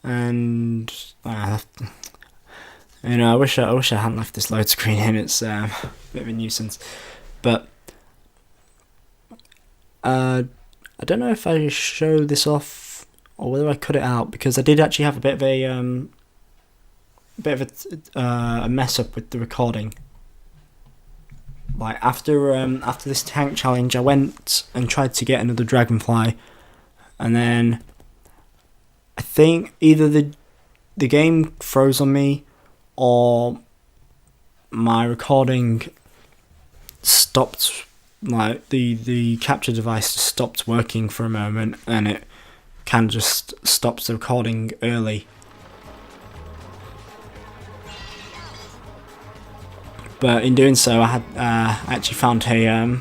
and I wish I hadn't left this load screen in. It's a bit of a nuisance, but I don't know if I show this off or whether I cut it out, because I did actually have a bit of a mess up with the recording. Like after this tank challenge, I went and tried to get another Dragonfly, and then I think either the game froze on me, or my recording stopped. Like the capture device just stopped working for a moment, and it kind of just stops the recording early. But in doing so, I actually found a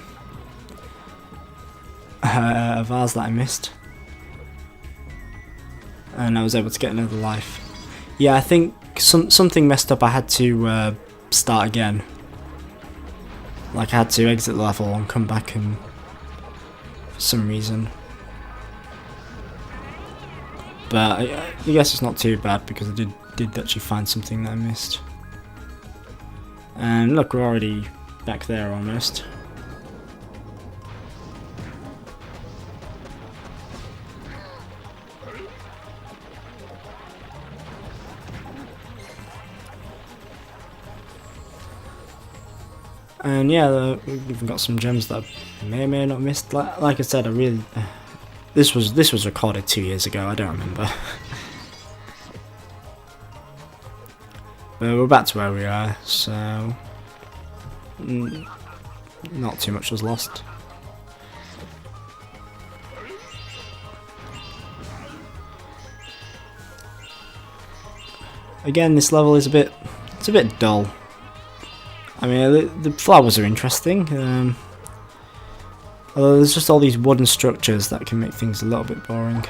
vase that I missed, and I was able to get another life. Yeah, I think something messed up. I had to start again. Like I had to exit the level and come back, and for some reason. But I guess it's not too bad, because I did actually find something that I missed. And look, we're already back there almost. And yeah, we've even got some gems that I may or may not missed. Like I said, I really this was recorded 2 years ago. I don't remember. But we're back to where we are, so not too much was lost. Again, this level is a bit dull. I mean, the flowers are interesting, although there's just all these wooden structures that can make things a little bit boring.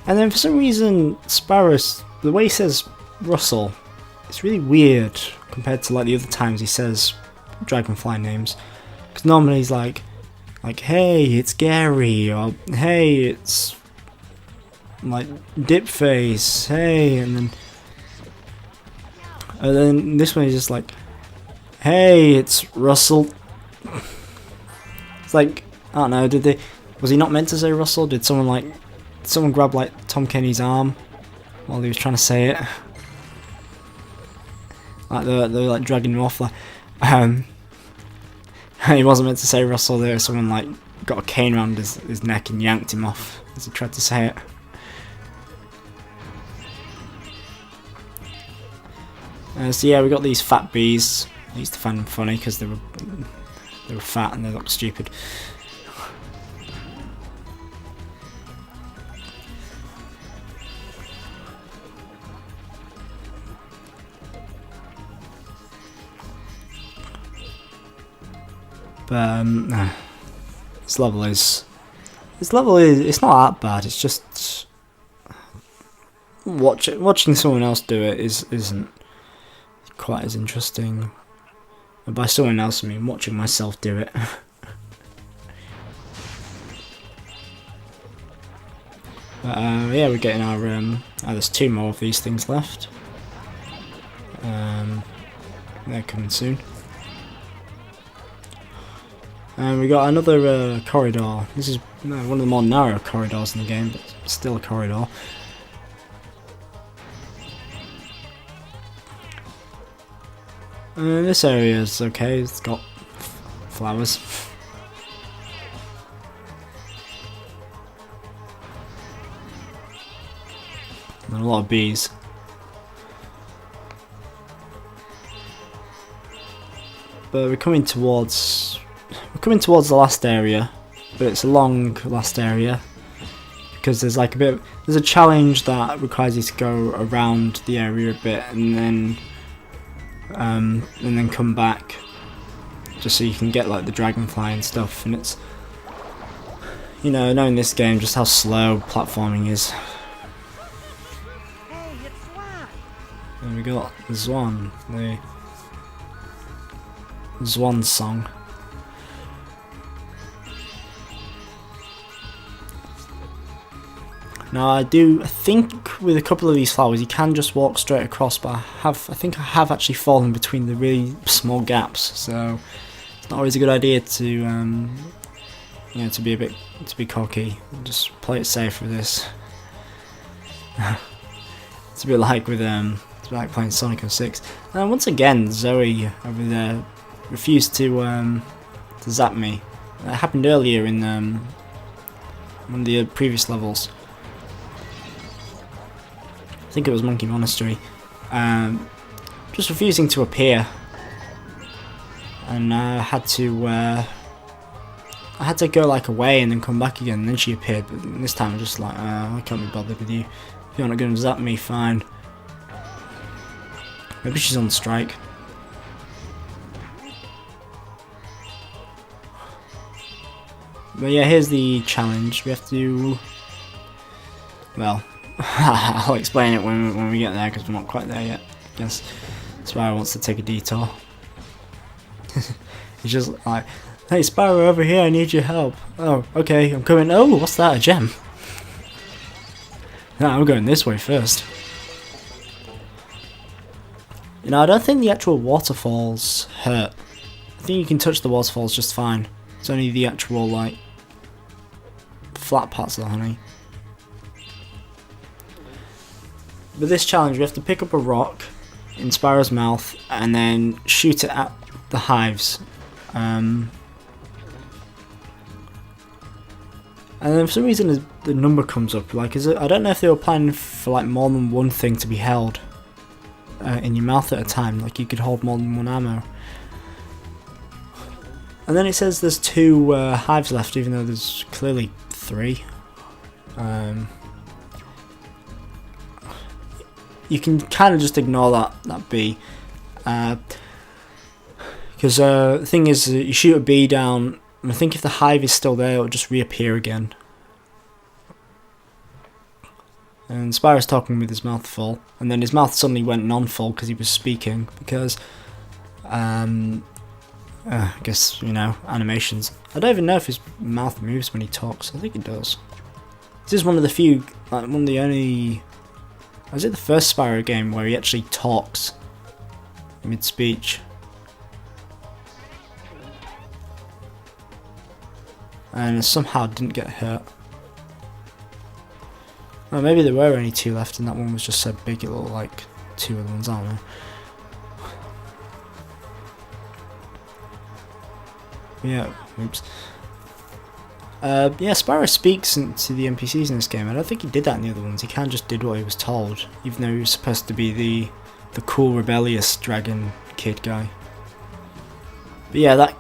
And then for some reason, Spyro, the way he says Russell, it's really weird compared to like the other times he says Dragonfly names. Because normally he's like, hey, it's Gary, or hey, it's like Dipface, hey, and then this one is just like, hey, it's Russell. It's like, I don't know, was he not meant to say Russell? Did someone grab like Tom Kenny's arm while he was trying to say it? Like they're like dragging him off, like he wasn't meant to say Russell there. Someone like got a cane around his neck and yanked him off as he tried to say it. So yeah, we got these fat bees. I used to find them funny because they were fat and they looked stupid. But this level is it's not that bad. It's just watching someone else do it isn't quite as interesting. And by someone else, I mean watching myself do it. But yeah, we're getting our there's 2 more of these things left. They're coming soon. And we got another corridor. This is one of the more narrow corridors in the game, but still a corridor. This area is okay. It's got flowers. And a lot of bees. But we're coming towards the last area, but it's a long last area because there's like there's a challenge that requires you to go around the area a bit and then come back just so you can get like the Dragonfly and stuff. And it's, you know, knowing this game just how slow platforming is. And we got the Swan, the Swan song. Now I think with a couple of these flowers you can just walk straight across, but I think I have actually fallen between the really small gaps, so it's not always a good idea to to be cocky. Just play it safe with this. It's a bit like with it's like playing Sonic 06. And once again, Zoe over there refused to zap me. That happened earlier in one of the previous levels. I think it was Monkey Monastery. Just refusing to appear, and I had to go like away and then come back again. And then she appeared, but this time I'm just like, I can't be bothered with you. If you're not going to zap me, fine. Maybe she's on strike. But yeah, here's the challenge. We have to. Well, I'll explain it when we get there because we're not quite there yet. I guess Spyro wants to take a detour. He's just like, "Hey Spyro, over here, I need your help." "Oh, okay, I'm coming." "Oh, what's that? A gem?" "No, I'm going this way first." You know, I don't think the actual waterfalls hurt. I think you can touch the waterfalls just fine. It's only the actual, like, flat parts of the honey. With this challenge, we have to pick up a rock in Spyro's mouth and then shoot it at the hives. And then for some reason the number comes up. Like, I don't know if they were planning for like more than one thing to be held in your mouth at a time. Like you could hold more than one ammo. And then it says there's 2 hives left, even though there's clearly 3. You can kind of just ignore that bee. Because the thing is, you shoot a bee down, and I think if the hive is still there, it'll just reappear again. And Spyro's talking with his mouth full, and then his mouth suddenly went non-full because he was speaking, because, I guess, you know, animations. I don't even know if his mouth moves when he talks. I think it does. This is one of the few, like, one of the only... Was it the first Spyro game where he actually talks mid-speech? And somehow didn't get hurt. Well, maybe there were only 2 left and that one was just so big it looked like 2 other ones, I don't know. Yeah, oops. Yeah, Spyro speaks to the NPCs in this game. I don't think he did that in the other ones. He kind of just did what he was told, even though he was supposed to be the cool, rebellious dragon kid guy. But yeah, that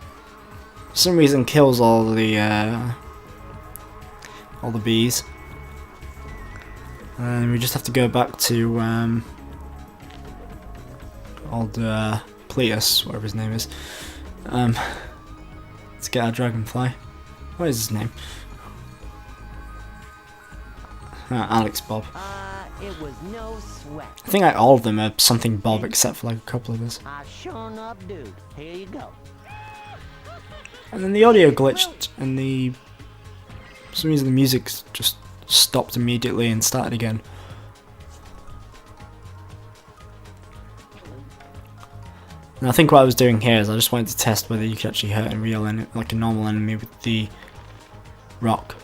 for some reason kills all the bees, and we just have to go back to old Cletus, whatever his name is, to get our Dragonfly. What is his name? Alex Bob. It was no sweat. I think like all of them are something Bob except for like a couple of us. I sure enough do. Here you go. And then the audio glitched and for some reason the music just stopped immediately and started again. And I think what I was doing here is I just wanted to test whether you could actually hurt a real enemy, like a normal enemy with the rock.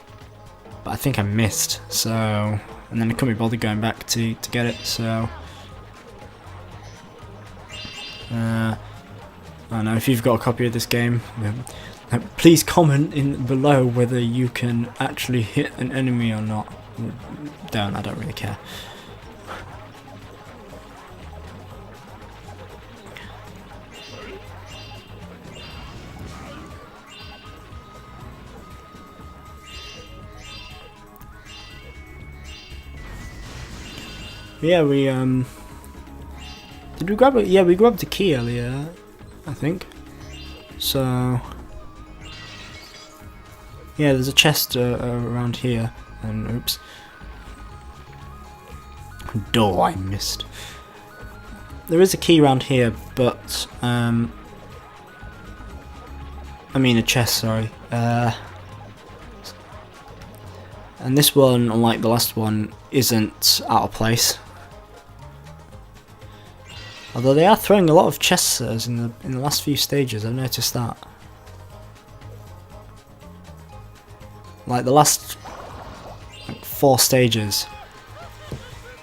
But I think I missed, so... And then I couldn't be bothered going back to get it, so... I don't know, if you've got a copy of this game, please comment below whether you can actually hit an enemy or not. I don't really care. Yeah, did we grab it? Yeah, we grabbed the key earlier, I think. So yeah, there's a chest around here, and oops, door I missed. There is a key around here, but I mean a chest, sorry. And this one, unlike the last one, isn't out of place. Although they are throwing a lot of chests at us in the last few stages, I've noticed that. Like the last 4 stages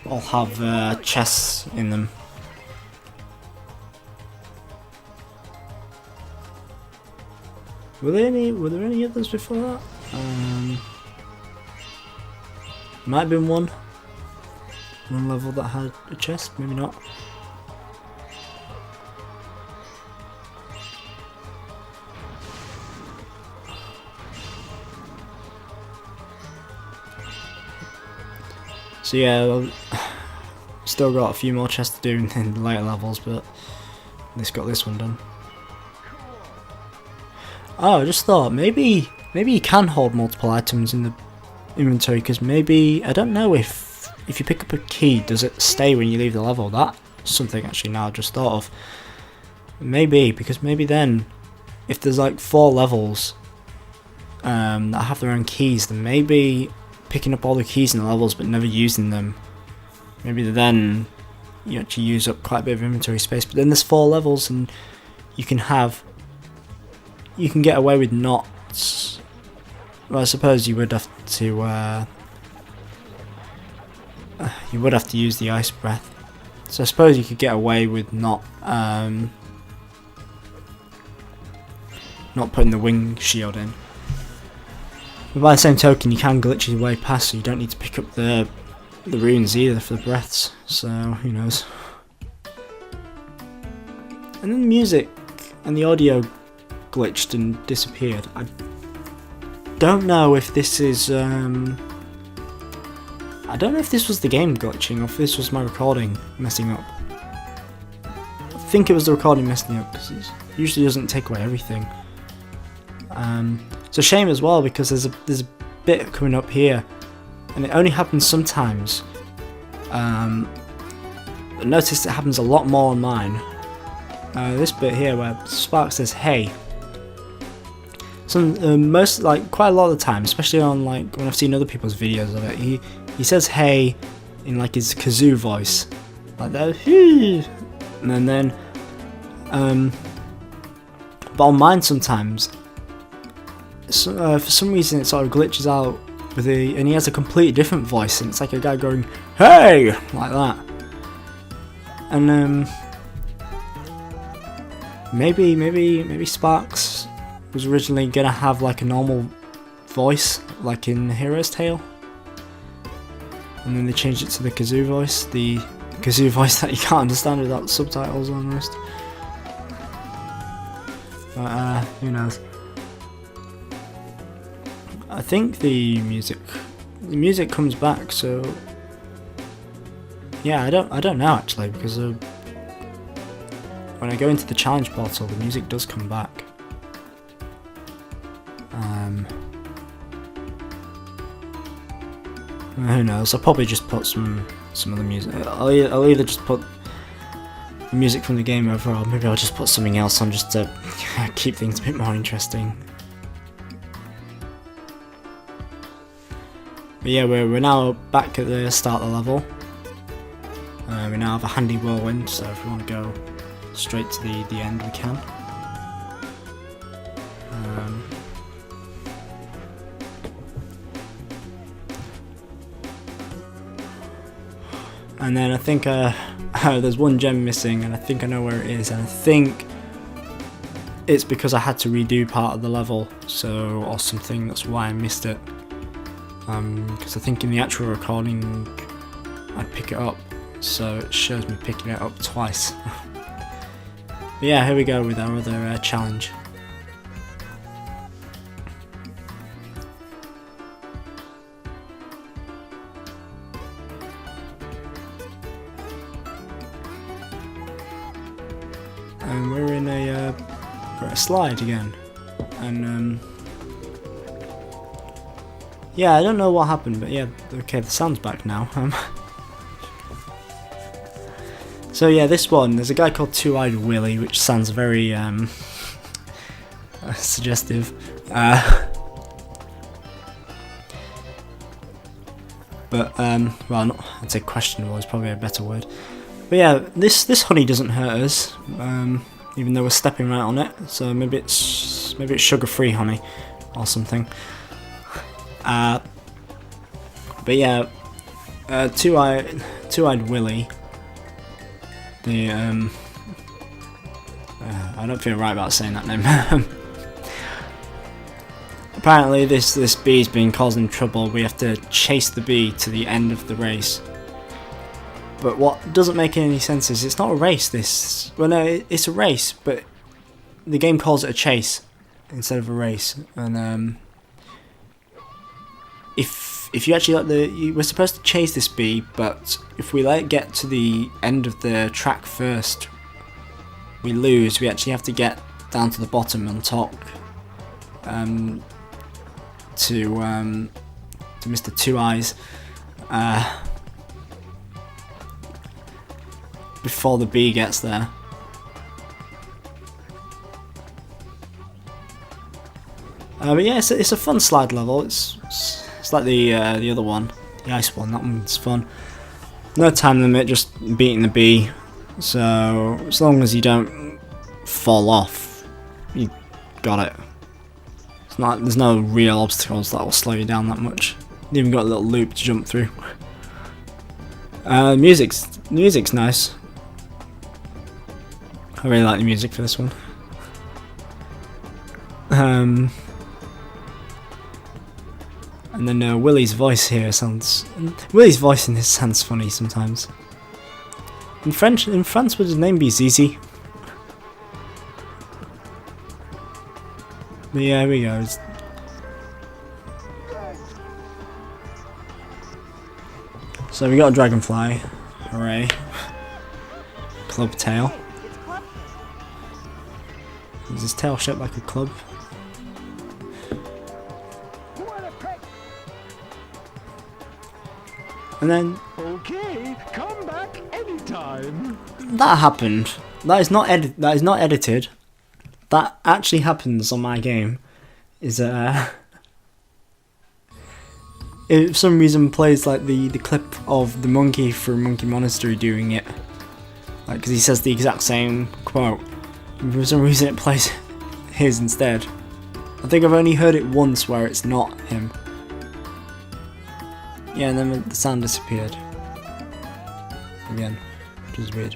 all have chests in them. Were there any others before that? Might have been one level that had a chest, maybe not. So yeah, well, still got a few more chests to do in the later levels, but at least got this one done. Oh, I just thought maybe you can hold multiple items in the inventory, because maybe, I don't know if you pick up a key, does it stay when you leave the level? That's something actually now I just thought of. Maybe, because maybe then, if there's like 4 levels that have their own keys, then maybe picking up all the keys in the levels but never using them, maybe then you actually use up quite a bit of inventory space. But then there's 4 levels and you can get away with not, well, I suppose you would have to use the ice breath, so I suppose you could get away with not putting the wing shield in. But by the same token, you can glitch your way past, so you don't need to pick up the runes either for the breaths, so who knows. And then the music and the audio glitched and disappeared. I don't know if this is I don't know if this was the game glitching or if this was my recording messing up. I think it was the recording messing up, because it usually doesn't take away everything. It's a shame as well, because there's a bit coming up here, and it only happens sometimes. I noticed it happens a lot more on mine. This bit here where Spark says "Hey." Quite a lot of the time, especially on like when I've seen other people's videos of it, he says "Hey" in like his kazoo voice, like that, and then but on mine sometimes, for some reason it sort of glitches out and he has a completely different voice, and it's like a guy going "Hey" like that. And maybe Sparks was originally gonna have like a normal voice, like in Hero's Tale, and then they changed it to the kazoo voice, the kazoo voice that you can't understand without subtitles almost. But who knows? I think the music comes back, so yeah, I don't know actually, because when I go into the challenge portal, the music does come back. Who knows? I'll probably just put some other music. I'll either just put the music from the game over, or maybe I'll just put something else on just to keep things a bit more interesting. But yeah, we're now back at the start of the level. We now have a handy whirlwind, so if we want to go straight to the end, we can. And then I think there's one gem missing, and I think I know where it is, and I think it's because I had to redo part of the level, or something, that's why I missed it. Because I think in the actual recording I'd pick it up, so it shows me picking it up twice. But yeah, here we go with our other challenge. And we're in a slide again, and yeah, I don't know what happened, but yeah, okay, the sound's back now. So yeah, this one, there's a guy called Two-Eyed Willy, which sounds very suggestive. But well, not, I'd say questionable is probably a better word. But yeah, this honey doesn't hurt us, even though we're stepping right on it. So maybe it's sugar-free honey or something. But yeah, two-eyed Willy. The I don't feel right about saying that name. Apparently, this bee's been causing trouble. We have to chase the bee to the end of the race. But what doesn't make any sense is it's not a race. Well, no, it's a race, but the game calls it a chase instead of a race. And if you actually we're supposed to chase this bee, but if we let it get to the end of the track first, we lose. We actually have to get down to the bottom and talk to Mr. Two Eyes before the bee gets there. But yeah, it's a fun slide level. It's like the other one, the ice one. That one's fun. No time limit, just beating the bee. So as long as you don't fall off, you got it. There's no real obstacles that will slow you down that much. You even got a little loop to jump through. Music's nice. I really like the music for this one. And then Willy's voice here Willy's voice in this sounds funny sometimes. In France would his name be Zizi? But yeah, here we go. So we got a Dragonfly. Hooray. Club tail. Is his tail shaped like a club? And then Okay, come back anytime. that happened. That is not edited. That actually happens on my game. Is if for some reason plays like the clip of the monkey from Monkey Monastery doing it, like because he says the exact same quote. And for some reason it plays his instead. I think I've only heard it once where it's not him. Yeah, and then the sound disappeared again, which is weird.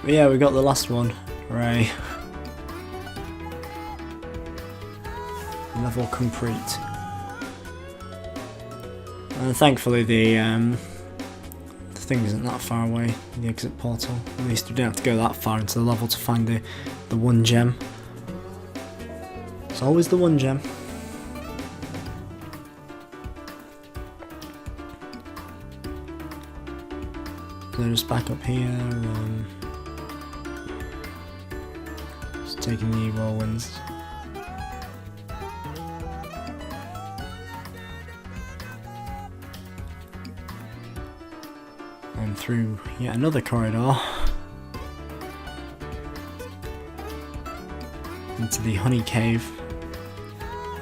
But yeah, we got the last one. Hooray. Level complete. And thankfully the thing isn't that far away, the exit portal. At least we don't have to go that far into the level to find the one gem. It's always the one gem. So just back up here, just taking the whirlwinds. And through yet another corridor into the honey cave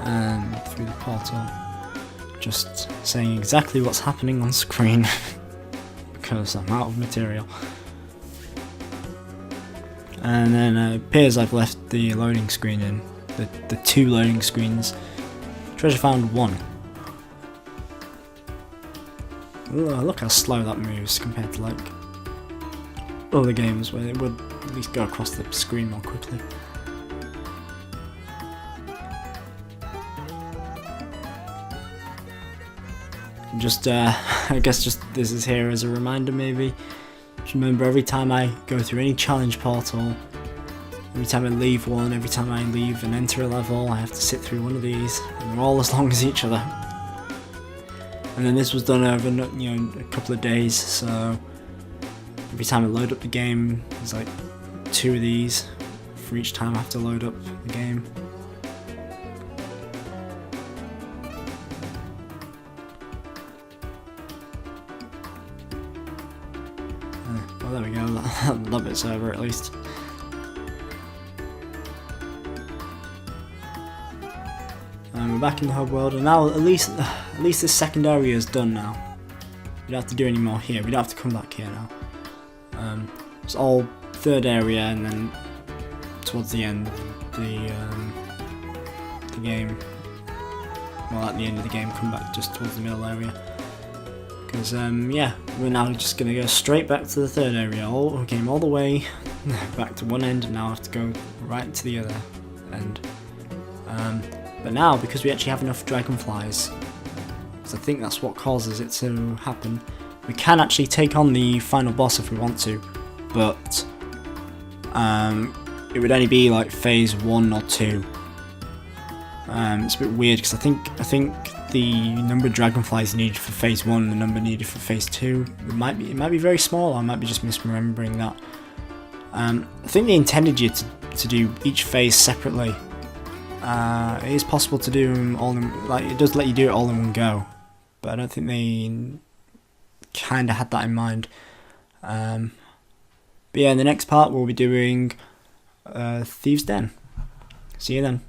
and through the portal, just saying exactly what's happening on screen because I'm out of material. And then it appears I've left the loading screen in, the two loading screens. Treasure found 1. Look how slow that moves compared to like other games where it would at least go across the screen more quickly. Just I guess just this is here as a reminder maybe. Just remember every time I go through any challenge portal, every time I leave one, every time I leave and enter a level, I have to sit through one of these, and they're all as long as each other. And then this was done over, a couple of days, so every time I load up the game, there's like 2 of these for each time I have to load up the game. Well, there we go, that bit's over at least. We're back in the hub world, and now at least this second area is done now. We don't have to do any more here. We don't have to come back here now. It's all third area, and then towards the end, the game. Well, at the end of the game, come back just towards the middle area. Because yeah, we're now just gonna go straight back to the third area. We came all the way back to one end, and now have to go right to the other end. But now, because we actually have enough dragonflies, because I think that's what causes it to happen, we can actually take on the final boss if we want to, but it would only be like phase 1 or 2. It's a bit weird because I think the number of dragonflies needed for phase 1 and the number needed for phase 2 it might be very small. I might be just misremembering that. I think they intended you to do each phase separately. It is possible to do them all in, like, it does let you do it all in one go, but I don't think they kind of had that in mind. But yeah, in the next part we'll be doing Thieves' Den. See you then.